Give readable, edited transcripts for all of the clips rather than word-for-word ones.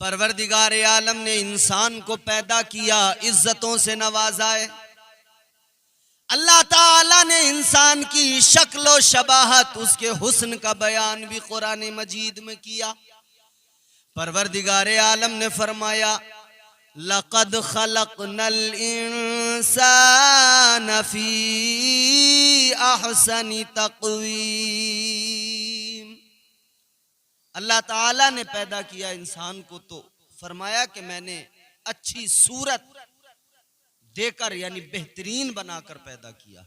परवरदिगार आलम ने इंसान को पैदा किया, इज्जतों से नवाजा है। अल्लाह ताला ने इंसान की शक्ल व शबाहत, उसके हुस्न का बयान भी कुरान मजीद में किया। परवरदिगार आलम ने फरमाया, लक़द खलक़नल इंसान फी अहसनि तक़वीम। अल्लाह ताला ने पैदा किया इंसान को तो फरमाया कि मैंने अच्छी सूरत देकर यानी बेहतरीन बनाकर पैदा किया।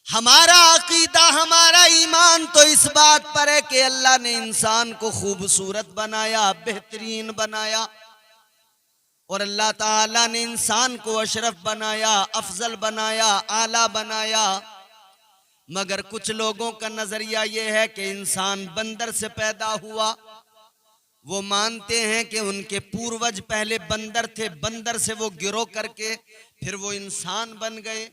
हमारा अकीदा, हमारा ईमान तो इस बात पर है कि अल्लाह ने इंसान को खूबसूरत बनाया, बेहतरीन बनाया, और अल्लाह ताला ने इंसान को अशरफ बनाया, अफजल बनाया, आला बनाया। मगर कुछ लोगों का नजरिया यह है कि इंसान बंदर से पैदा हुआ। वो मानते हैं कि उनके पूर्वज पहले बंदर थे, बंदर से वो गिरोह करके फिर वो इंसान बन गए।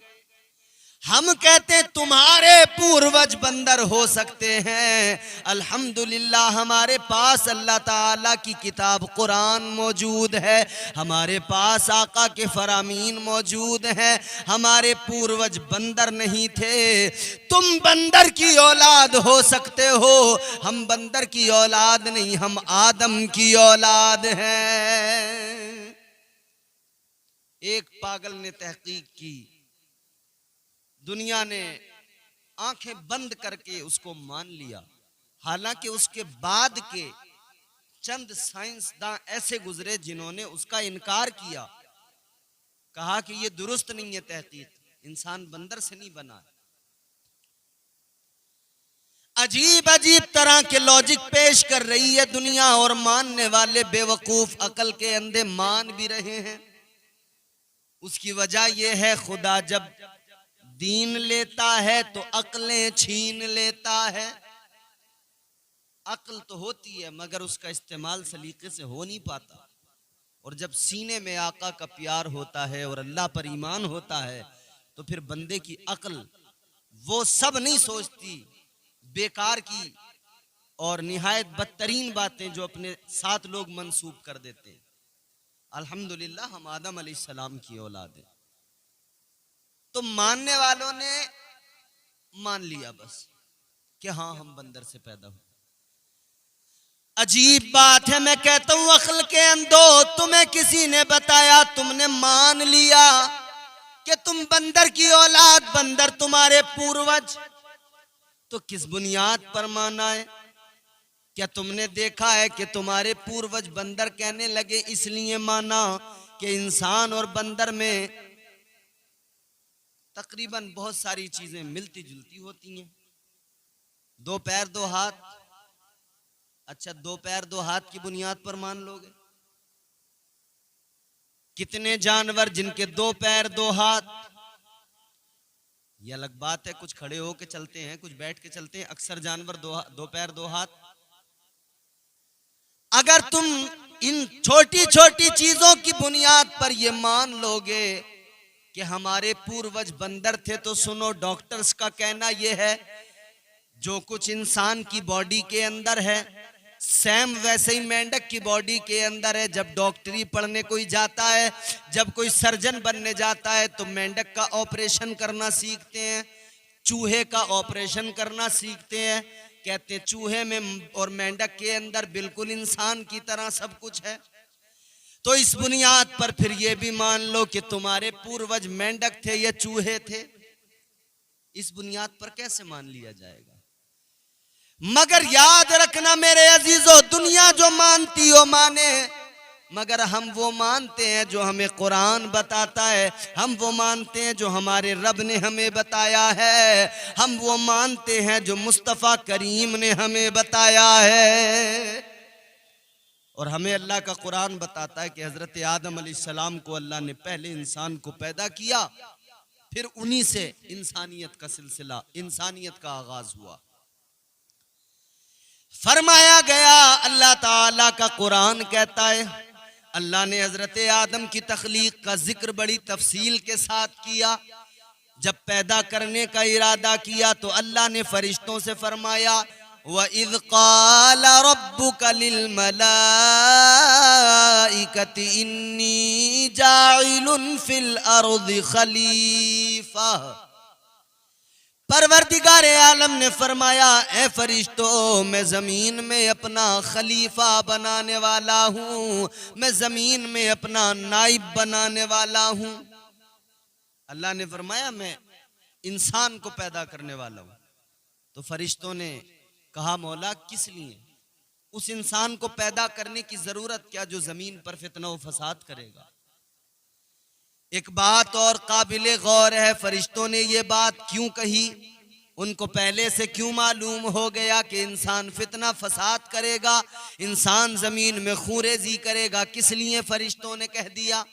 हम कहते हैं तुम्हारे पूर्वज बंदर हो सकते हैं, अल्हम्दुलिल्लाह हमारे पास अल्लाह ताला की किताब कुरान मौजूद है, हमारे पास आका के फरामीन मौजूद हैं। हमारे पूर्वज बंदर नहीं थे। तुम बंदर की औलाद हो सकते हो, हम बंदर की औलाद नहीं, हम आदम की औलाद हैं। एक पागल ने तहकीक की, दुनिया ने आंखें बंद करके उसको मान लिया। हालांकि उसके बाद के चंद साइंसदान ऐसे गुजरे जिन्होंने उसका इनकार किया, कहा कि ये दुरुस्त नहीं है तहकीक, इंसान बंदर से नहीं बना। अजीब अजीब तरह के लॉजिक पेश कर रही है दुनिया, और मानने वाले बेवकूफ अकल के अंधे मान भी रहे हैं। उसकी वजह यह है, खुदा जब दीन लेता है तो अक्लें छीन लेता है। अक्ल तो होती है मगर उसका इस्तेमाल सलीके से हो नहीं पाता। और जब सीने में आका का प्यार होता है और अल्लाह पर ईमान होता है तो फिर बंदे की अक्ल वो सब नहीं सोचती, बेकार की और निहायत बदतरीन बातें जो अपने साथ लोग मंसूब कर देते हैं। अल्हम्दुलिल्लाह हम आदम अलैहिस्सलाम की औलाद हैं। तो मानने वालों ने मान लिया बस कि हाँ हम बंदर से पैदा हुए। अजीब बात है, मैं कहता हूं अक्ल के अंधो, तुम्हें किसी ने बताया, तुमने मान लिया कि तुम बंदर की औलाद, बंदर तुम्हारे पूर्वज, तो किस बुनियाद पर माना है? क्या तुमने देखा है कि तुम्हारे पूर्वज बंदर कहने लगे इसलिए माना कि इंसान और बंदर में तकरीबन बहुत सारी चीजें मिलती जुलती होती हैं। दो पैर दो हाथ, अच्छा दो पैर दो हाथ की बुनियाद पर मान लोगे? कितने जानवर जिनके दो पैर दो हाथ? यह अलग बात है, कुछ खड़े होके चलते हैं, कुछ बैठ के चलते हैं, अक्सर जानवर दो पैर दो हाथ। अगर तुम इन छोटी छोटी चीजों की बुनियाद पर यह मान लोगे कि हमारे पूर्वज बंदर थे, तो सुनो, डॉक्टर्स का कहना यह है जो कुछ इंसान की बॉडी के अंदर है सेम वैसे ही मेंढक की बॉडी के अंदर है। जब डॉक्टरी पढ़ने कोई जाता है, जब कोई सर्जन बनने जाता है तो मेंढक का ऑपरेशन करना सीखते हैं, चूहे का ऑपरेशन करना सीखते हैं। कहते हैं चूहे में और मेंढक के अंदर बिल्कुल इंसान की तरह सब कुछ है। तो इस बुनियाद पर फिर ये भी मान लो कि तुम्हारे पूर्वज मेंढक थे या चूहे थे। इस बुनियाद पर कैसे मान लिया जाएगा? मगर याद रखना मेरे अजीजों, दुनिया जो मानती हो माने, मगर हम वो मानते हैं जो हमें कुरान बताता है, हम वो मानते हैं जो हमारे रब ने हमें बताया है, हम वो मानते हैं जो मुस्तफ़ा करीम ने हमें बताया है। और हमें अल्लाह का कुरान बताता है कि हजरत आदम अलैहिस्सलाम को अल्लाह ने पहले इंसान को पैदा किया, फिर उन्हीं से इंसानियत का सिलसिला, इंसानियत का आगाज हुआ। फरमाया गया, अल्लाह ताला का कुरान कहता है, अल्लाह ने हजरत आदम की तख्लीक का जिक्र बड़ी तफसील के साथ किया। जब पैदा करने का इरादा किया तो अल्लाह ने फरिश्तों से फरमाया, व इज़ क़ाल रब्बुका लिल मलाइकति इन्नी जाइलुन फिल अर्ज़ि खलीफा। परवरदिगार आलम ने फरमाया, ए फरिश्तों, मैं जमीन में अपना खलीफा बनाने वाला हूँ, मैं जमीन में अपना नाइब बनाने वाला हूँ। अल्लाह ने फरमाया मैं इंसान को पैदा करने वाला हूँ। तो फरिश्तों ने कहा, मौला किस लिए? उस इंसान को पैदा करने की जरूरत क्या जो जमीन पर फितना व फसाद करेगा? एक बात और काबिले गौर है, फरिश्तों ने ये बात क्यों कही? उनको पहले से क्यों मालूम हो गया कि इंसान फितना फसाद करेगा, इंसान जमीन में खूरेजी करेगा? किस लिए फरिश्तों ने कह दिया?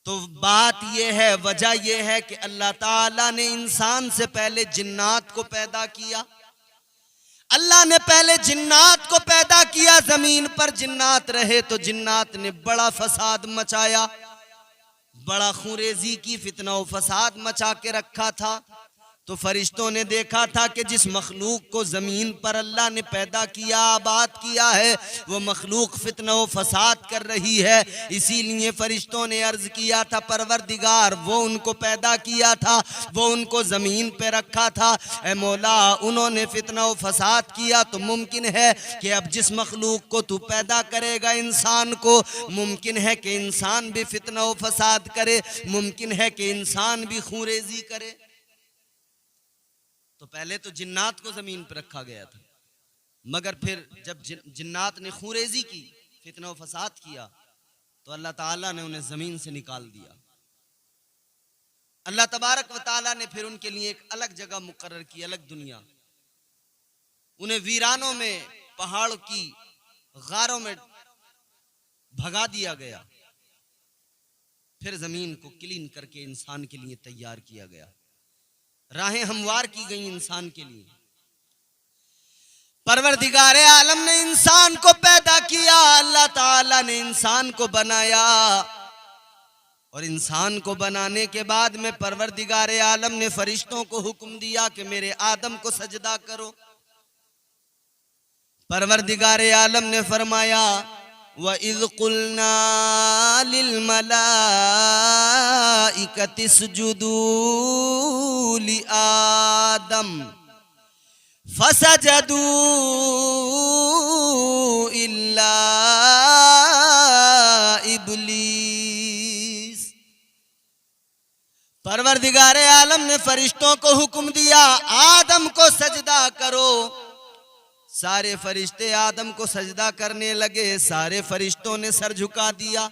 तो बात यह है, वजह यह है कि अल्लाह ताला ने इंसान से पहले जिन्नात को पैदा किया। अल्लाह ने पहले जिन्नात को पैदा किया, जमीन पर जिन्नात रहे तो जिन्नात ने बड़ा फसाद मचाया, बड़ा खूरेजी की, फितना व फसाद मचा के रखा था। तो फरिश्तों ने देखा था कि जिस मखलूक को जमीन पर अल्लाह ने पैदा किया, आबाद किया है, वो मखलूक फितना व फसाद कर रही है। इसीलिए फरिश्तों ने अर्ज किया था, परवरदिगार, वो उनको पैदा किया था, वो उनको जमीन पे रखा था, ए मौला उन्होंने फितना व फसाद किया, तो मुमकिन है कि अब जिस मखलूक को तू पैदा करेगा, इंसान को, मुमकिन है कि इंसान भी फितना व फसाद करे, मुमकिन है कि इंसान भी खूरेजी करे। तो पहले तो जिन्नात को जमीन पर रखा गया था, मगर फिर जब जिन्नात ने खूरेजी की, फितना व फसाद किया, तो अल्लाह ताला ने उन्हें जमीन से निकाल दिया। अल्लाह तबारक व ताला ने फिर उनके लिए एक अलग जगह मुकर्रर की, अलग दुनिया। उन्हें वीरानों में, पहाड़ों की गारों में भगा दिया गया। फिर जमीन को क्लीन करके इंसान के लिए तैयार किया गया, राहें हमवार की गई इंसान के लिए। परवरदिगार आलम ने इंसान को पैदा किया, अल्लाह ताला ने इंसान को बनाया, और इंसान को बनाने के बाद में परवरदिगार आलम ने फरिश्तों को हुक्म दिया कि मेरे आदम को सजदा करो। परवरदिगार आलम ने फरमाया, व इज़ क़ुल्ना लिल मलाइकति इसजुदू लि आदम फसजदू इल्ला इब्लीस। परवरदिगार आलम ने फरिश्तों को हुक्म दिया, आदम को सजदा करो। सारे फरिश्ते आदम को सजदा करने लगे, सारे फरिश्तों ने सर झुका दिया,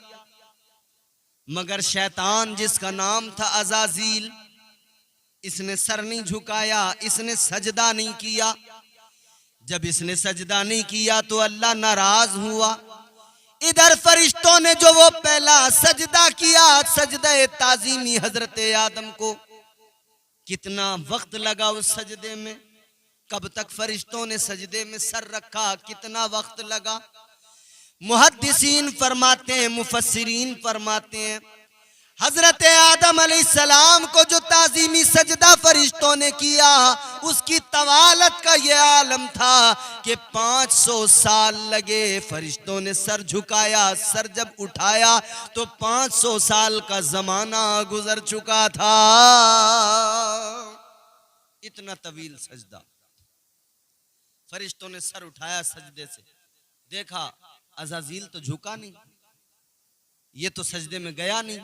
मगर शैतान, जिसका नाम था अज़ाज़ील, इसने सर नहीं झुकाया, इसने सजदा नहीं किया। जब इसने सजदा नहीं किया तो अल्लाह नाराज हुआ। इधर फरिश्तों ने जो वो पहला सजदा किया, सजदा ताज़ीमी हजरत आदम को, कितना वक्त लगा उस सजदे में? कब तक फरिश्तों ने सजदे में सर रखा? कितना वक्त लगा? मुहद्दिसीन फरमाते हैं, मुफस्सिरीन फरमाते हैं, हजरत आदम अलैहिस्सलाम को जो ताज़ीमी सजदा फरिश्तों ने किया, उसकी तवालत का ये आलम था कि 500 साल लगे। फरिश्तों ने सर झुकाया, सर जब उठाया तो 500 साल का जमाना गुजर चुका था। इतना तवील सजदा। फरिश्तों ने सर उठाया सजदे से, देखा अज़ाज़ील तो झुका नहीं, ये तो सजदे में गया नहीं,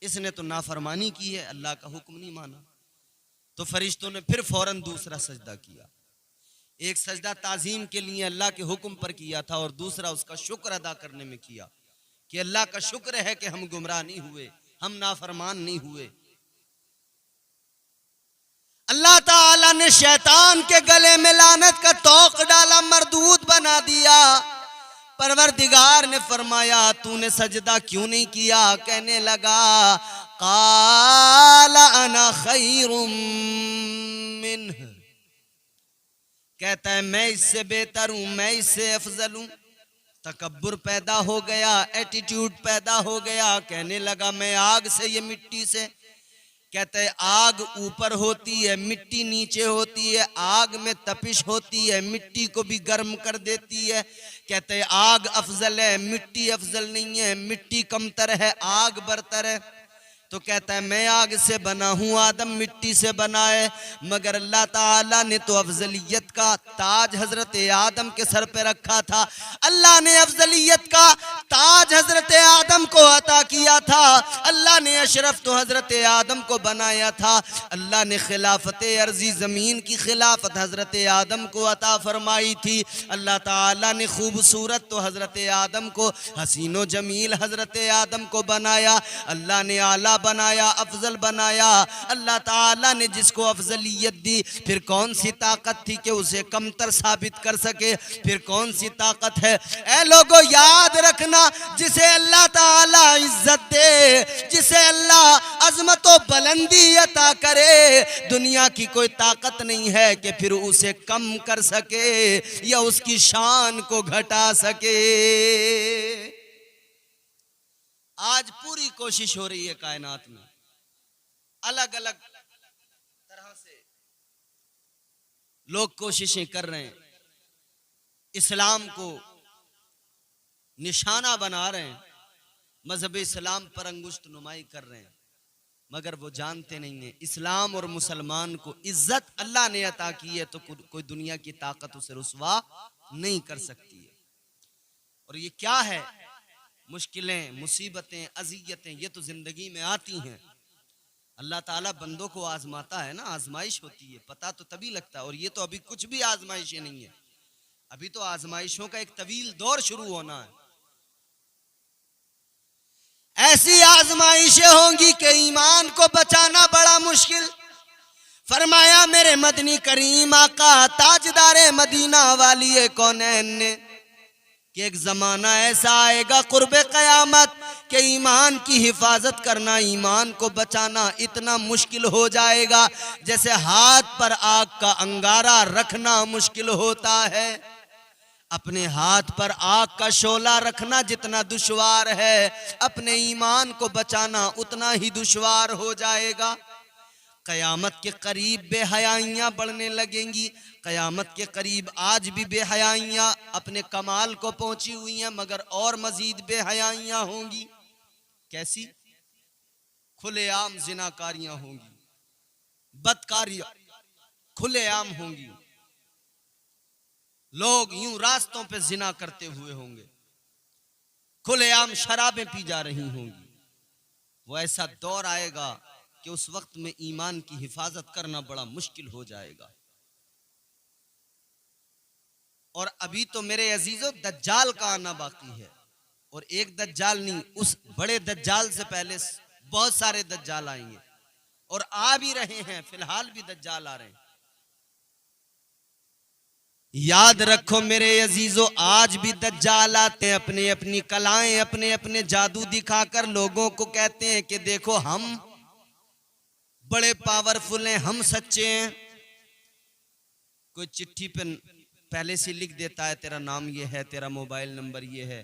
इसने तो नाफरमानी की है, अल्लाह का हुक्म नहीं माना। तो फरिश्तों ने फिर फौरन दूसरा सजदा किया। एक सजदा ताज़ीम के लिए अल्लाह के हुक्म पर किया था, और दूसरा उसका शुक्र अदा करने में किया कि अल्लाह का शुक्र है कि हम गुमराह नहीं हुए, हम नाफरमान नहीं हुए। अल्लाह ताला ने शैतान के गले में लानत का तोक डाला, मरदूद बना दिया। परवरदिगार ने फरमाया, तूने सजदा क्यों नहीं किया? कहने लगा, क़ाल अना खैरुम मिन्ह, कहता है मैं इससे बेहतर हूं, मैं इससे अफजल हूं। तकब्बुर पैदा हो गया, एटीट्यूड पैदा हो गया। कहने लगा मैं आग से, ये मिट्टी से, कहते हैं आग ऊपर होती है, मिट्टी नीचे होती है, आग में तपिश होती है, मिट्टी को भी गर्म कर देती है। कहते हैं आग अफजल है, मिट्टी अफजल नहीं है, मिट्टी कमतर है, आग बरतर है। तो कहता है मैं आग से बना हूं, आदम मिट्टी से बना है, मगर अल्लाह ताला ने तो अफजलियत का ताज हजरत आदम के सर पे रखा था। अल्लाह ने अफजलियत का ताज हजरत आदम को अता किया था। अल्लाह ने अशरफ तो हजरत आदम को बनाया था। अल्लाह ने खिलाफत अर्जी ज़मीन की खिलाफत हजरत आदम को अता फरमाई थी। अल्लाह ताला ने खूबसूरत तो हजरत आदम को, हसीनो जमील हजरत आदम को बनाया। अल्लाह ने आला बनाया, अफजल बनाया। अल्लाह ताला ने जिसको अफजलियत दी, फिर कौन सी ताकत थी कि उसे कमतर साबित कर सके? फिर कौन सी ताकत है? ऐ लोगों याद रखना, जिसे अल्लाह ताला इज्जत दे, जिसे अल्लाह अजमत व बुलंदी अता करे, दुनिया की कोई ताकत नहीं है कि फिर उसे कम कर सके या उसकी शान को घटा सके। आज पूरी कोशिश हो रही है कायनात में, अलग अलग तरह से लोग कोशिशें कर रहे हैं, इस्लाम को निशाना बना रहे हैं, मजहब इस्लाम पर अंगुष्ठ नुमाई कर रहे हैं, मगर वो जानते नहीं हैं इस्लाम और मुसलमान को इज्जत अल्लाह ने अता की है, तो कोई दुनिया की ताकत उसे रुसवा नहीं कर सकती है। और ये क्या है? मुश्किलें, मुसीबतें, अज़ियतें, ये तो जिंदगी में आती हैं। अल्लाह ताला बंदों को आजमाता है ना, आजमाइश होती है, पता तो तभी लगता है। और ये तो अभी कुछ भी आजमाइशें नहीं है, अभी तो आजमाइशों का एक तवील दौर शुरू होना है। ऐसी आजमाइशें होंगी कि ईमान को बचाना बड़ा मुश्किल। फरमाया मेरे मदनी करीम आका ताजदारे मदीना वाली कौनैन ने कि एक जमाना ऐसा आएगा कुर्बे क़यामत के ईमान की हिफाजत करना, ईमान को बचाना इतना मुश्किल हो जाएगा जैसे हाथ पर आग का अंगारा रखना मुश्किल होता है। अपने हाथ पर आग का शोला रखना जितना दुश्वार है, अपने ईमान को बचाना उतना ही दुश्वार हो जाएगा। क़यामत के करीब बेहयाइयाँ बढ़ने लगेंगी। क़यामत के करीब आज भी बेहयाइयाँ अपने कमाल को पहुंची हुई हैं, मगर और मजीद बेहयाइयाँ होंगी। कैसी? खुलेआम जिनाकारियाँ होंगी, बदकारियाँ खुलेआम होंगी, लोग यूं रास्तों पे जिना करते हुए होंगे, खुलेआम शराबें पी जा रही होंगी। वो ऐसा दौर आएगा कि उस वक्त में ईमान की हिफाजत करना बड़ा मुश्किल हो जाएगा। और अभी तो मेरे अजीजों दज्जाल का आना बाकी है, और एक दज्जाल नहीं, उस बड़े दज्जाल से पहले बहुत सारे दज्जाल आएंगे, और आ भी रहे हैं, फिलहाल भी दज्जाल आ रहे हैं। याद रखो मेरे अजीजों, आज भी दज्जाल आते हैं, अपने अपनी कलाएं, अपने अपने जादू दिखाकर लोगों को कहते हैं कि देखो हम बड़े पावरफुल हैं, हम सच्चे हैं। कोई चिट्ठी पे पहले से लिख देता है तेरा नाम ये है, तेरा मोबाइल नंबर ये है।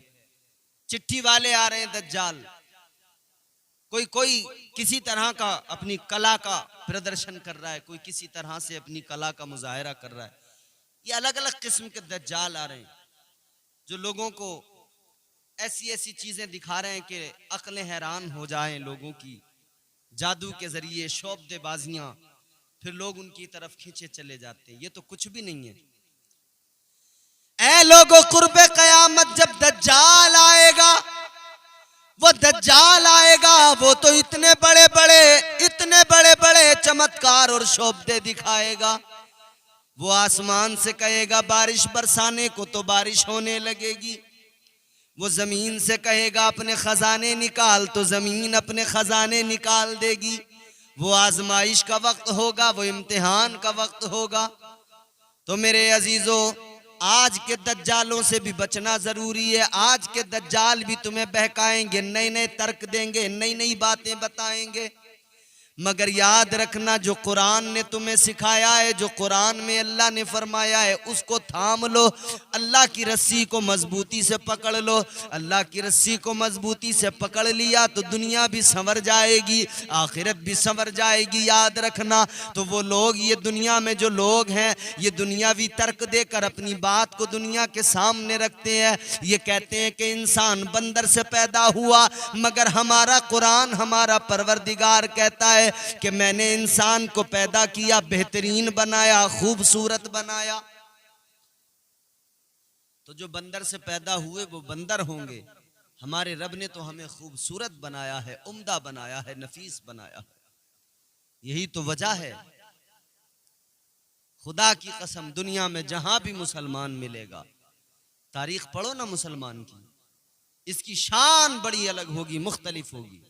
चिट्ठी वाले आ रहे हैं दज्जाल। कोई किसी तरह का अपनी कला का प्रदर्शन कर रहा है, कोई किसी तरह से अपनी कला का मुजाहिरा कर रहा है। ये अलग अलग किस्म के दज्जाल आ रहे हैं जो लोगों को ऐसी ऐसी चीजें दिखा रहे हैं कि अक्लें हैरान हो जाएं लोगों की। जादू के जरिए शौबदेबाजियां, फिर लोग उनकी तरफ खींचे चले जाते हैं। ये तो कुछ भी नहीं है। ऐ लोगों, कुर्बे क़यामत जब दज्जाल आएगा, वो दज्जाल आएगा, वो तो इतने बड़े बड़े चमत्कार और शौबदे दिखाएगा। वो आसमान से कहेगा बारिश बरसाने को, तो बारिश होने लगेगी। वो जमीन से कहेगा अपने खजाने निकाल, तो जमीन अपने खजाने निकाल देगी। वो आजमाइश का वक्त होगा, वो इम्तिहान का वक्त होगा। तो मेरे अजीजों, आज के दज्जालों से भी बचना जरूरी है। आज के दज्जाल भी तुम्हें बहकाएंगे, नए नए तर्क देंगे, नई नई बातें बताएंगे। मगर याद रखना, जो कुरान ने तुम्हें सिखाया है, जो कुरान में अल्लाह ने फरमाया है, उसको थाम लो। अल्लाह की रस्सी को मजबूती से पकड़ लो। अल्लाह की रस्सी को मजबूती से पकड़ लिया तो दुनिया भी संवर जाएगी, आखिरत भी संवर जाएगी। याद रखना। तो वो लोग, ये दुनिया में जो लोग हैं, ये दुनियावी तर्क देकर अपनी बात को दुनिया के सामने रखते हैं। ये कहते हैं कि इंसान बंदर से पैदा हुआ, मगर हमारा कुरान, हमारा परवरदिगार कहता है कि मैंने इंसान को पैदा किया, बेहतरीन बनाया, खूबसूरत बनाया। तो जो बंदर से पैदा हुए वो बंदर होंगे, हमारे रब ने तो हमें खूबसूरत बनाया है, उम्दा बनाया है, नफीस बनाया है। यही तो वजह है। खुदा की कसम, दुनिया में जहां भी मुसलमान मिलेगा, तारीख पढ़ो ना मुसलमान की, इसकी शान बड़ी अलग होगी, मुख्तलिफ होगी।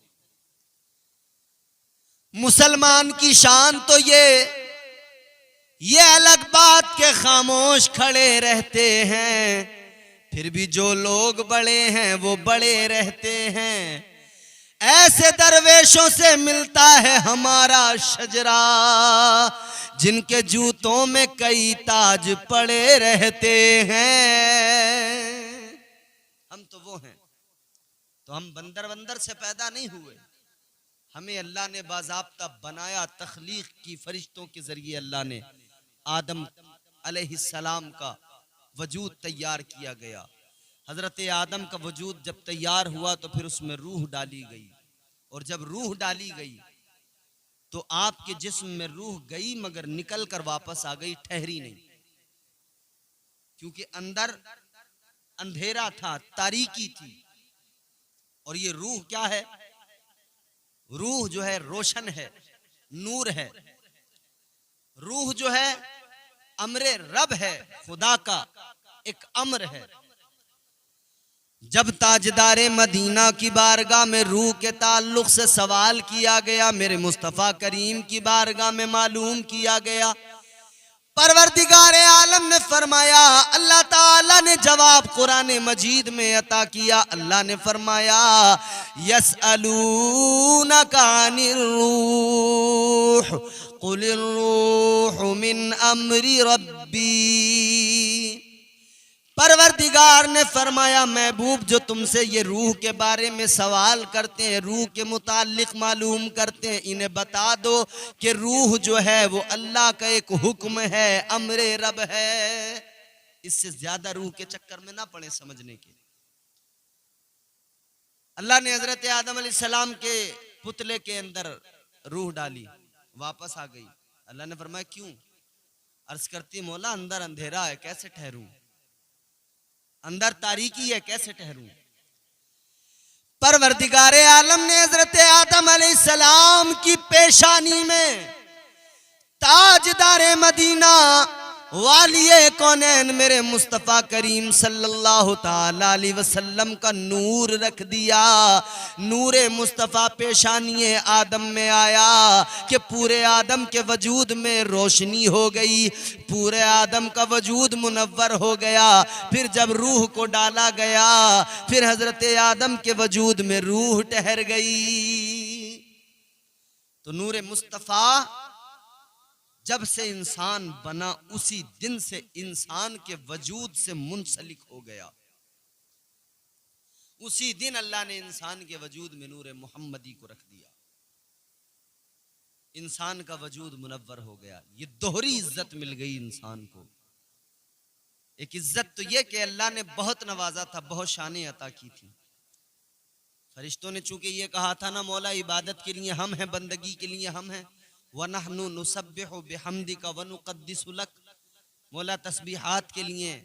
मुसलमान की शान तो ये अलग बात के खामोश खड़े रहते हैं, फिर भी जो लोग बड़े हैं वो बड़े रहते हैं। ऐसे दरवेशों से मिलता है हमारा शजरा, जिनके जूतों में कई ताज पड़े रहते हैं। हम तो वो हैं। तो हम बंदर वंदर से पैदा नहीं हुए, हमें अल्लाह ने बाज़ाब्ता बनाया। तख्लीक की फरिश्तों के जरिए अल्लाह ने आदम अलैहिस्सलाम का वजूद तैयार किया गया। हजरत आदम का वजूद जब तैयार हुआ तो फिर उसमें रूह डाली गई, और जब रूह डाली गई तो आपके जिस्म में रूह गई, मगर निकल कर वापस आ गई, ठहरी नहीं। क्योंकि अंदर अंधेरा था, तारीकी थी। और ये रूह क्या है? रूह जो है रोशन है, नूर है। रूह जो है अमरे रब है, खुदा का एक अम्र है। जब ताजदारे मदीना की बारगाह में रूह के ताल्लुक से सवाल किया गया, मेरे मुस्तफ़ा करीम की बारगाह में मालूम किया गया, परवरदिगार आलम ने फरमाया, अल्लाह ताला ने जवाब कुरान मजीद में अता किया। अल्लाह ने फरमाया, यसअलूनका अनिर रूह कुलिर रूह मिन अम्रि रब्बी। परवरदिगार ने फरमाया, महबूब जो तुमसे ये रूह के बारे में सवाल करते हैं, रूह के मुताल्लिक मालूम करते हैं, इन्हें बता दो कि रूह जो है वो अल्लाह का एक हुक्म है, अमरे रब है। इससे ज्यादा रूह के चक्कर में ना पड़े समझने के। अल्लाह ने हजरत आदम अलैहिस्सलाम के पुतले के अंदर रूह डाली, वापस आ गई। अल्लाह ने फरमाया क्यों? अर्ज करती, मौला अंदर अंधेरा है, कैसे ठहरूं? अंदर तारीकी है, कैसे ठहरूं? परवरदिगार आलम ने हजरत आदम अलैहिस्सलाम की पेशानी में ताजदारे मदीना वालिए कौनैन मेरे मुस्तफ़ा करीम सल्लल्लाहु ताला अलैहि वसल्लम का नूर रख दिया। नूरे मुस्तफ़ा पेशानिए आदम में आया कि पूरे आदम के वजूद में रोशनी हो गई, पूरे आदम का वजूद मुनव्वर हो गया। फिर जब रूह को डाला गया, फिर हजरत आदम के वजूद में रूह ठहर गई। तो नूरे मुस्तफ़ा जब से इंसान बना, उसी दिन से इंसान के वजूद से मुंसलिक हो गया। उसी दिन अल्लाह ने इंसान के वजूद में नूर मोहम्मदी को रख दिया, इंसान का वजूद मुनव्वर हो गया। ये दोहरी इज्जत मिल गई इंसान को। एक इज्जत तो ये कि अल्लाह ने बहुत नवाजा था, बहुत शानें अता की थी। फरिश्तों ने चूंकि ये कहा था ना, मौला इबादत के लिए हम हैं, बंदगी के लिए हम हैं, वनहनु नुसब्बिहु बिहम्दिका वनुक़द्दिसु लक, मौला तस्बीहात के लिए,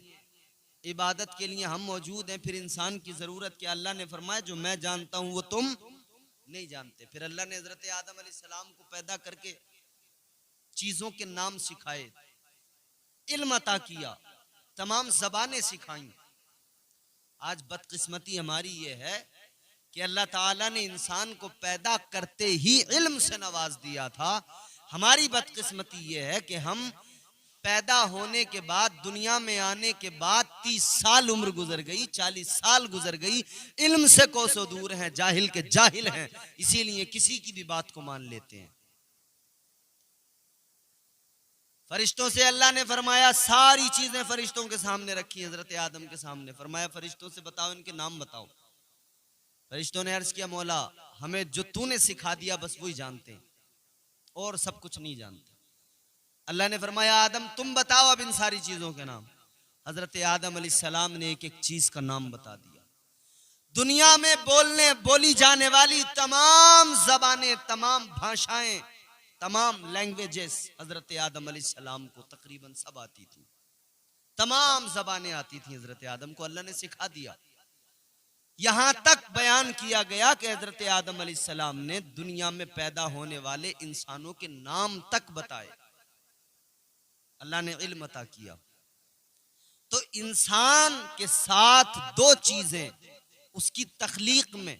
इबादत के लिए हम मौजूद हैं। फिर इंसान की ज़रूरत क्या? अल्लाह ने फरमाया जो मैं जानता हूँ वो तुम नहीं जानते। फिर अल्लाह ने हज़रत आदम अलैहिस्सलाम को पैदा करके चीज़ों के नाम सिखाए, इल्म अता किया, तमाम ज़बानें सिखाई। आज बदकिस्मती हमारी ये है कि अल्लाह ताला ने इंसान को पैदा करते ही इल्म से नवाज दिया था। हमारी बदकिस्मती ये है कि हम पैदा होने के बाद, दुनिया में आने के बाद 30 साल उम्र गुजर गई, 40 साल गुजर गई, इल्म से कोसों दूर हैं, जाहिल के जाहिल हैं, इसीलिए किसी की भी बात को मान लेते हैं। फरिश्तों से अल्लाह ने फरमाया, सारी चीजें फरिश्तों के सामने रखी, हजरत आदम के सामने। फरमाया फरिश्तों से बताओ इनके नाम बताओ। फरिश्तों ने अर्ज किया, मौला हमें जो तूने सिखा दिया बस वही जानते हैं और सब कुछ नहीं जानते। अल्लाह ने फरमाया, आदम तुम बताओ अब इन सारी चीजों के नाम। हजरत आदम अलैहिस्सलाम ने एक एक चीज का नाम बता दिया। दुनिया में बोली जाने वाली तमाम जबानें, तमाम भाषाएं, तमाम लैंग्वेजेस हजरत आदम अलैहिस्सलाम को तकरीबन सब आती थी। तमाम जबानें आती थी हजरत आदम को, अल्लाह ने सिखा दिया। यहां तक बयान किया गया कि हजरत आदम अलैहिस्सलाम ने दुनिया में पैदा होने वाले इंसानों के नाम तक बताए। अल्लाह ने इल्म अता किया। तो इंसान के साथ दो चीजें उसकी तख्लीक में,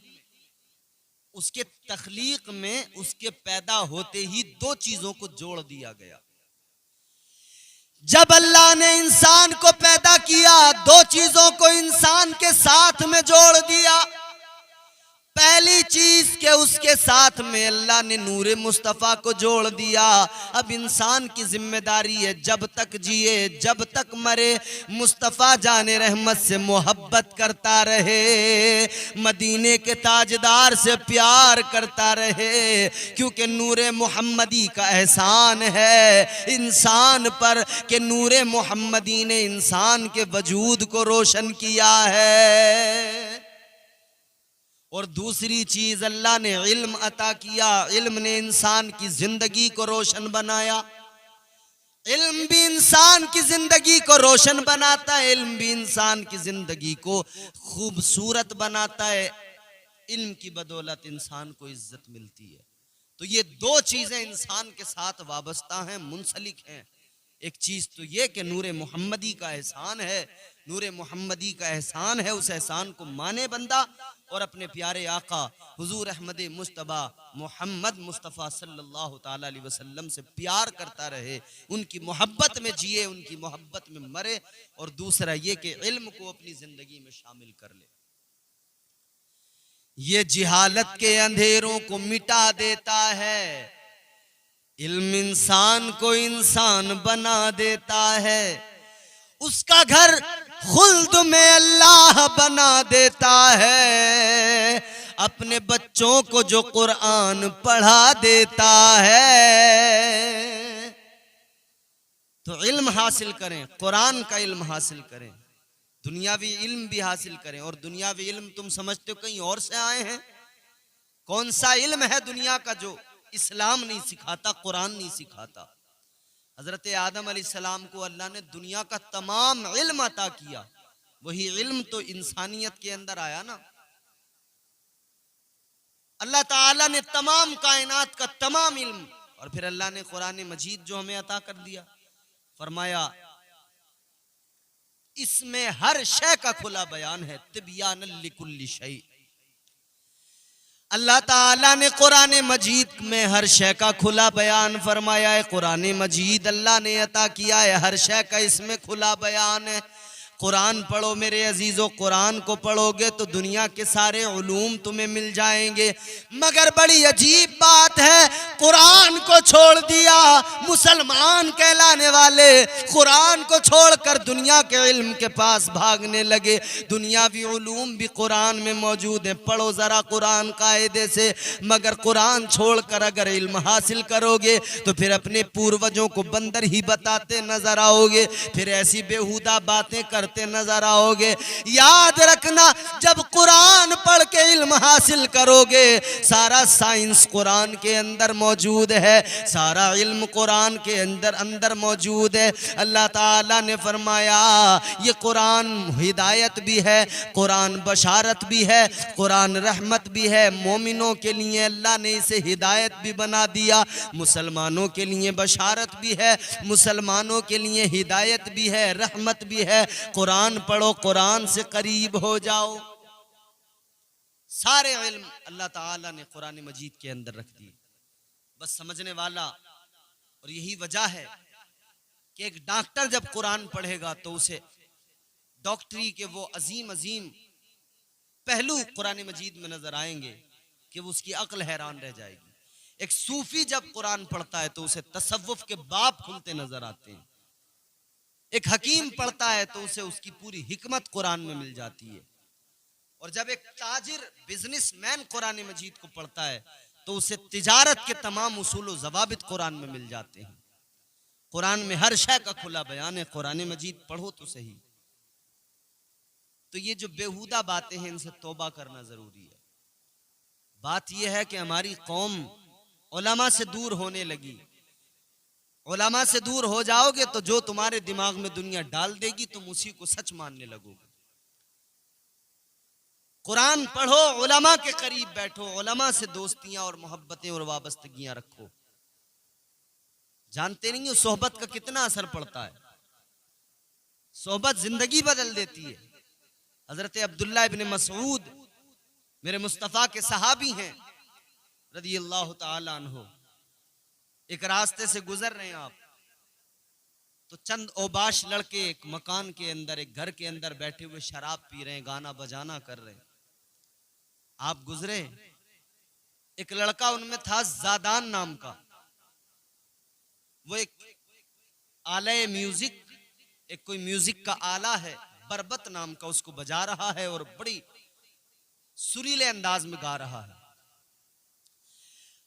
उसके पैदा होते ही दो चीजों को जोड़ दिया गया। जब अल्लाह ने इंसान को पैदा किया, दो चीजों को इंसान के साथ में जोड़ दिया। पहली चीज के उसके साथ में अल्लाह ने नूरे मुस्तफा को जोड़ दिया। अब इंसान की जिम्मेदारी है जब तक जिए जब तक मरे मुस्तफा जाने रहमत से मोहब्बत करता रहे, मदीने के ताजदार से प्यार करता रहे, क्योंकि नूरे मोहम्मदी का एहसान है इंसान पर कि नूरे मोहम्मदी ने इंसान के वजूद को रोशन किया है। और दूसरी चीज अल्लाह ने इल्म अता किया। इल्म ने इंसान की जिंदगी को रोशन बनाया। इल्म भी इंसान की जिंदगी को रोशन बनाता है, इल्म भी इंसान की जिंदगी को खूबसूरत बनाता है। इल्म की बदौलत इंसान को इज्जत मिलती है। तो ये दो चीजें इंसान के साथ वाबस्ता हैं, मुंसलिक हैं। एक चीज तो ये कि नूरे मोहम्मदी का एहसान है, नूरे मोहम्मदी का एहसान है, उस एहसान को माने बंदा और अपने प्यारे आका हुजूर अहमद मुस्तबा मोहम्मद मुस्तफ़ा सल्लल्लाहु ताला अलैहि वसल्लम से प्यार करता रहे, उनकी मोहब्बत में जिए, उनकी मोहब्बत में मरे। और दूसरा ये कि इल्म को अपनी जिंदगी में शामिल कर ले। ये जिहालत के अंधेरों को मिटा देता है। इल्म इंसान को इंसान बना देता है। उसका घर खुल्द में अल्लाह बना देता है। अपने बच्चों को जो कुरान पढ़ा देता है। तो इल्म हासिल करें, कुरान का इल्म हासिल करें, दुनियावी इल्म भी हासिल करें। और दुनियावी इल्म तुम समझते हो कहीं और से आए हैं। कौन सा इल्म है दुनिया का जो इस्लाम नहीं सिखाता, कुरान नहीं सिखाता। हजरत आदम अलैहिस्सलाम को अल्लाह ने दुनिया का तमाम इल्म अता किया। वही इल्म तो इंसानियत के अंदर आया ना। अल्लाह ताला ने तमाम कायनात का तमाम इल्म, और फिर अल्लाह ने कुरान मजीद जो हमें अता कर दिया, फरमाया इसमें हर शय का खुला बयान है, तिब्यानन लिकुल्लि शै। अल्लाह ताला ने कुरान मजीद में हर शय का खुला बयान फरमाया है। कुरान मजीद अल्लाह ने अता किया है, हर शय का इसमें खुला बयान है। कुरान पढ़ो मेरे अजीजों, कुरान को पढ़ोगे तो दुनिया के सारे उलूम तुम्हें मिल जाएंगे। मगर बड़ी अजीब बात है, कुरान को छोड़ दिया मुसलमान कहलाने वाले, कुरान को छोड़कर दुनिया के इल्म के पास भागने लगे। दुनियावी उलूम भी कुरान में मौजूद है, पढ़ो जरा कुरान कायदे से। मगर कुरान छोड़कर अगर इल्म हासिल करोगे तो फिर अपने पूर्वजों को बंदर ही बताते नजर आओगे, फिर ऐसी बेहुदा बातें करते नजर आओगे। याद रखना, जब कुरान पढ़ के इल्म हासिल करोगे, सारा साइंस कुरान के अंदर मौजूद है, सारा इल्म कुरान के अंदर मौजूद है। अल्लाह ताला ने फरमाया ये कुरान हिदायत भी है, कुरान बशारत भी है, कुरान रहमत भी है। मोमिनों के लिए अल्लाह ने इसे हिदायत भी बना दिया, मुसलमानों के लिए बशारत भी है, मुसलमानों के लिए हिदायत भी है, रहमत भी है। कुरान पढ़ो, कुरान से करीब हो जाओ। सारे इल्म अल्लाह ताला ने कुरान मजीद के अंदर रख दिए, बस समझने वाला। और यही वजह है कि एक डॉक्टर जब कुरान पढ़ेगा तो उसे डॉक्टरी के वो अजीम अजीम पहलू कुरान मजीद में नजर आएंगे कि वो उसकी अक्ल हैरान रह जाएगी। एक सूफी जब कुरान पढ़ता है तो उसे तसव्वुफ के बाब खुलते नजर आते हैं। एक हकीम पढ़ता है तो उसे उसकी पूरी हिकमत कुरान में मिल जाती है। और जब एक ताजिर बिजनेसमैन कुरान मजीद को पढ़ता है तो उसे तिजारत के तमाम उसूल ज़वाबित कुरान में मिल जाते हैं। कुरान में हर शय का खुला बयान है। कुरान मजीद पढ़ो तो सही। तो ये जो बेहुदा बातें हैं इनसे तौबा करना जरूरी है। बात यह है कि हमारी कौम उलमा से दूर होने लगी। उलमा से दूर हो जाओगे तो जो तुम्हारे दिमाग में दुनिया डाल देगी तुम उसी को सच मानने लगोगे। कुरान पढ़ो, उलमा के करीब बैठो, उलमा से दोस्तियां और मोहब्बतें और वाबस्तगियां रखो। जानते नहीं हो सोहबत का कितना असर पड़ता है। सोहबत जिंदगी बदल देती है। हजरत अब्दुल्ला इब्न मसऊद मेरे मुस्तफ़ा के सहाबी हैं रज़ी अल्लाह ताला अन्हु। एक रास्ते से गुजर रहे हैं आप तो चंद ओबाश लड़के एक मकान के अंदर, एक घर के अंदर बैठे हुए शराब पी रहे हैं, गाना बजाना कर रहे हैं। आप गुजरे, एक लड़का उनमें था ज़ादान नाम का। वो एक आले म्यूजिक, एक कोई म्यूजिक का आला है बरबत नाम का, उसको बजा रहा है और बड़ी सुरीले अंदाज में गा रहा है।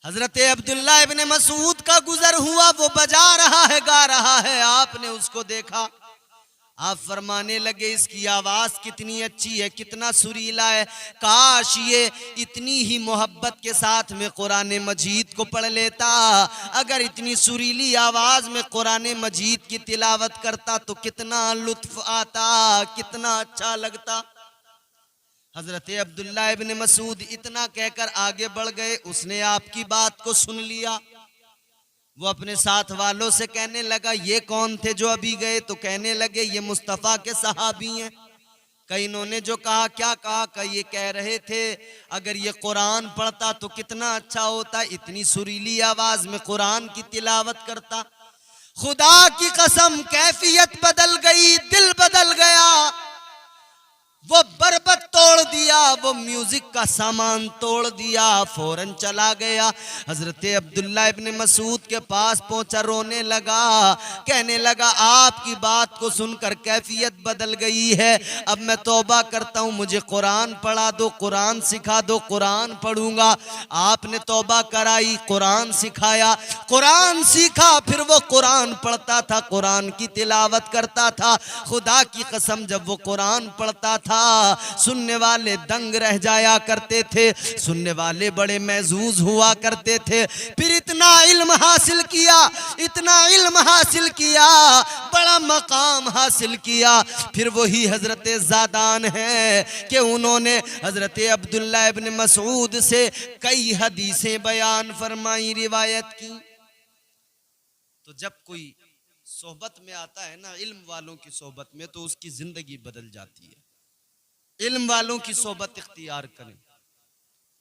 हजरत अब्दुल्ला इब्न मसूद का गुजर हुआ, वो बजा रहा है, गा रहा है। आपने उसको देखा, आप फरमाने लगे इसकी आवाज कितनी अच्छी है, कितना सुरीला है, काश ये इतनी ही मोहब्बत के साथ में कुरान मजीद को पढ़ लेता। अगर इतनी सुरीली आवाज में कुरान मजीद की तिलावत करता तो कितना लुत्फ आता, कितना अच्छा लगता। हजरत अब्दुल्ला इब्न मसूद इतना कहकर आगे बढ़ गए। उसने आपकी बात को सुन लिया। वो अपने साथ वालों से कहने लगा ये कौन थे जो अभी गए? तो कहने लगे ये मुस्तफ़ा के सहाबी हैं। कई इन्होंने जो कहा, क्या कहा? कई ये कह रहे थे अगर ये कुरान पढ़ता तो कितना अच्छा होता, इतनी सुरीली आवाज में कुरान की तिलावत करता। खुदा की कसम कैफियत बदल गई, दिल बदल गया। वो बरबत तोड़ दिया, वो म्यूजिक का सामान तोड़ दिया, फौरन चला गया। हजरत अब्दुल्ला इब्न मसूद के पास पहुंचा, रोने लगा, कहने लगा आपकी बात को सुनकर कैफियत बदल गई है। अब मैं तौबा करता हूं, मुझे कुरान पढ़ा दो, कुरान सिखा दो, कुरान पढ़ूंगा। आपने तौबा कराई, कुरान सिखाया, कुरान सीखा, फिर वो कुरान पढ़ता था, कुरान की तिलावत करता था। खुदा की कसम जब वो कुरान पढ़ता था सुनने वाले दंग रह जाया करते थे, सुनने वाले बड़े महजूज हुआ करते थे। फिर इतना इल्म हासिल किया, इतना इल्म हासिल किया, बड़ा मकाम हासिल किया। फिर वही हजरत ज़ादान है कि उन्होंने हजरत अब्दुल्ला इब्न मसूद से कई हदीसें बयान फरमाई, रिवायत की। तो जब कोई सोहबत में आता है ना, इल्म वालों की सोहबत में, तो उसकी जिंदगी बदल जाती है। इल्म वालों की सोहबत इख्तियार करें।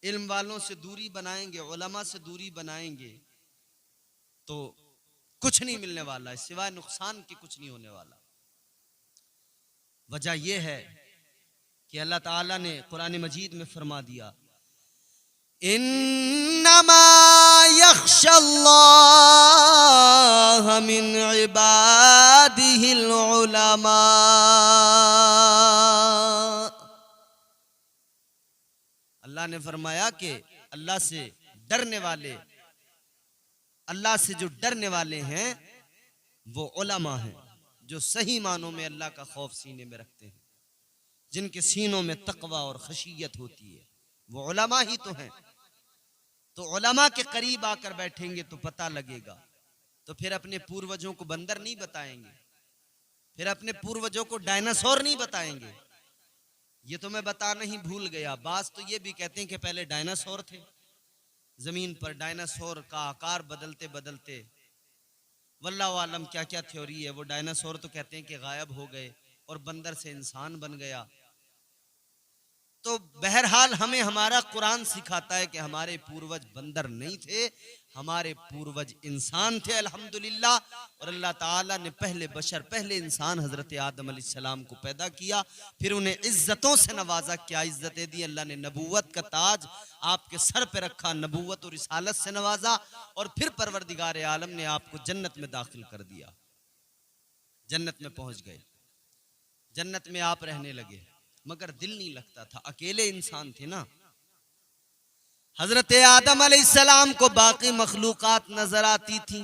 इल्म वालों से दूरी बनाएंगे, उलमा से दूरी बनाएंगे तो कुछ नहीं मिलने वाला है, सिवाय नुकसान के कुछ नहीं होने वाला। वजह यह है कि अल्लाह ताला ने कुरान मजीद में फरमा दिया, इन्नमा यख्शल्लाह मिन इबादिहिल उलमा। अल्लाह ने फरमाया कि अल्लाह से डरने वाले, अल्लाह से जो डरने वाले हैं वो उलमा हैं, जो सही मानों में अल्लाह का खौफ सीने में रखते हैं, जिनके सीनों में तकवा और खशियत होती है, वो उलमा ही तो हैं। तो उलमा के करीब आकर बैठेंगे तो पता लगेगा। तो फिर अपने पूर्वजों को बंदर नहीं बताएंगे, फिर अपने पूर्वजों को डायनासोर नहीं बताएंगे। ये तो मैं बताना ही भूल गया। बास तो ये भी कहते हैं कि पहले डायनासोर थे जमीन पर, डायनासोर का आकार बदलते बदलते वल्लाहु आलम क्या क्या थ्योरी है। वो डायनासोर तो कहते हैं कि गायब हो गए और बंदर से इंसान बन गया। तो बहरहाल हमें हमारा कुरान सिखाता है कि हमारे पूर्वज बंदर नहीं थे, हमारे पूर्वज इंसान थे अल्हम्दुलिल्लाह। और अल्लाह ताला ने पहले बशर, पहले इंसान हजरत आदम अलैहिस्सलाम को पैदा किया, फिर उन्हें इज्जतों से नवाजा। क्या इज्जतें दी? अल्लाह ने नबूवत का ताज आपके सर पे रखा, नबूवत और रिसालत से नवाजा, और फिर परवरदिगार आलम ने आपको जन्नत में दाखिल कर दिया। जन्नत में पहुंच गए, जन्नत में आप रहने लगे, मगर दिल नहीं लगता था, अकेले इंसान थे ना। हजरत आदम अलैहिस्सलाम को बाकी मखलूकात नजर आती थी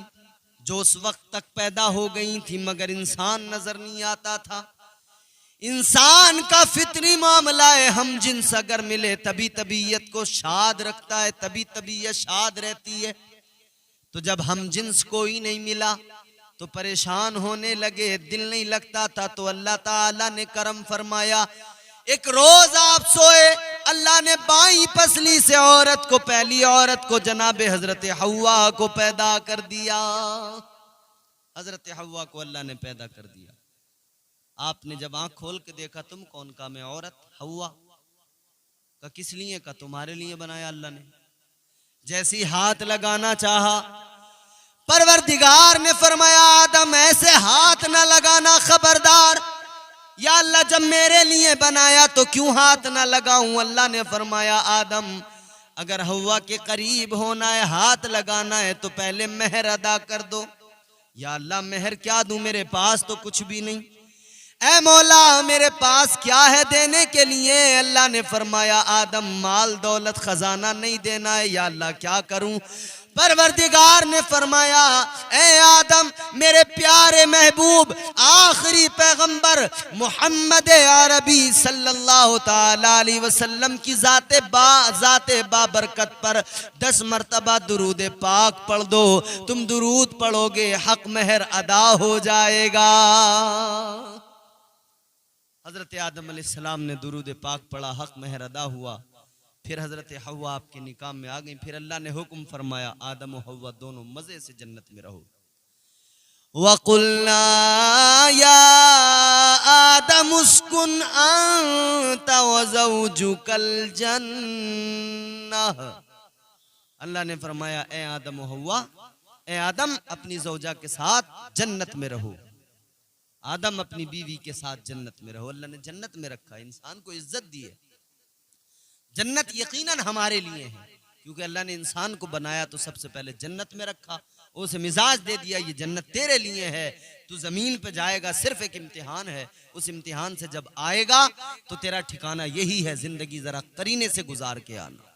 जो उस वक्त तक पैदा हो गई थी, मगर इंसान नजर नहीं आता था। इंसान का फितरी मामला है, हम जिन्स अगर मिले तभी तबीयत को शाद रखता है, तभी तबीयत शाद रहती है। तो जब हम जिन्स कोई नहीं मिला तो परेशान होने लगे, दिल नहीं लगता था। तो अल्लाह ताला ने करम फरमाया, एक रोज आप सोए, अल्लाह ने बाई पसली से औरत को, पहली औरत को, जनाबे हजरत हव्वा को पैदा कर दिया। हजरत हव्वा को अल्लाह ने पैदा कर दिया। आपने जब आंख खोल के देखा, तुम कौन का? मैं औरत हव्वा का। किस लिए का? तुम्हारे लिए बनाया अल्लाह ने। जैसी हाथ लगाना चाहा, परवरदिगार ने फरमाया आदम ऐसे हाथ ना लगाना, खबरदार। या अल्लाह जब मेरे लिए बनाया तो क्यों हाथ ना लगाऊं? अल्लाह ने फरमाया आदम अगर हव्वा के करीब होना है, हाथ लगाना है, तो पहले मेहर अदा कर दो। या अल्लाह मेहर क्या दूं, मेरे पास तो कुछ भी नहीं। ऐ मौला मेरे पास क्या है देने के लिए? अल्लाह ने फरमाया आदम माल दौलत खजाना नहीं देना है। या अल्लाह क्या करूं? परवरदिगार ने फरमाया ए आदम, मेरे प्यारे महबूब आखिरी पैगंबर मोहम्मद अरबी सल्लल्लाहु ताला अलैहि वसल्लम की जाते बाबरकत पर 10 मर्तबा दुरूद पाक पढ़ दो। तुम दुरूद पढ़ोगे, हक मेहर अदा हो जाएगा। हजरत आदम अलैहिस्सलाम ने दुरूद पाक पढ़ा, हक मेहर अदा हुआ। फिर हजरत हव्वा आपके निकाह में आ गई। फिर अल्लाह ने हुक्म फरमाया आदम और हव्वा दोनों मजे से जन्नत में रहो। वकुल्ना या आदम उस्कुन अंता व ज़ौजुकल जन्नह। अल्लाह ने फरमाया ए आदम और हव्वा, ए आदम अपनी ज़ौजा के साथ जन्नत में रहो। आदम अपनी बीवी के साथ जन्नत में रहो। अल्लाह ने जन्नत में रखा, इंसान को इज्जत दी है। जन्नत यकीनन हमारे लिए है, क्योंकि अल्लाह ने इंसान को बनाया तो सबसे पहले जन्नत में रखा, उसे मिजाज दे दिया ये जन्नत तेरे लिए है, तू जमीन पे जाएगा, सिर्फ एक इम्तिहान है। उस इम्तिहान से जब आएगा तो तेरा ठिकाना यही है, जिंदगी जरा करीने से गुजार के आना।